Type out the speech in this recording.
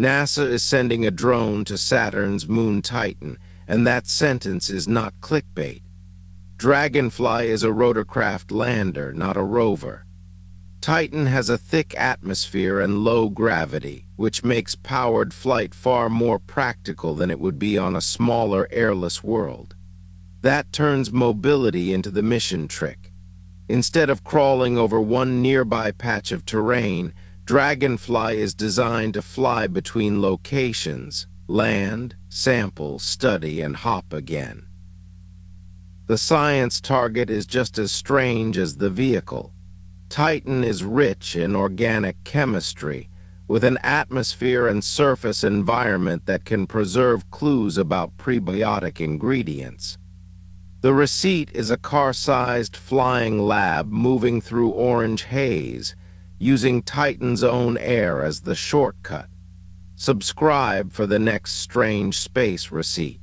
NASA is sending a drone to Saturn's moon Titan, and that sentence is not clickbait. Dragonfly is a rotorcraft lander, not a rover. Titan has a thick atmosphere and low gravity, which makes powered flight far more practical than it would be on a smaller, airless world. That turns mobility into the mission trick. Instead of crawling over one nearby patch of terrain, Dragonfly is designed to fly between locations, land, sample, study, and hop again. The science target is just as strange as the vehicle. Titan is rich in organic chemistry, with an atmosphere and surface environment that can preserve clues about prebiotic ingredients. The receipt is a car-sized flying lab moving through orange haze, using Titan's own air as the shortcut. Subscribe for the next strange space receipt.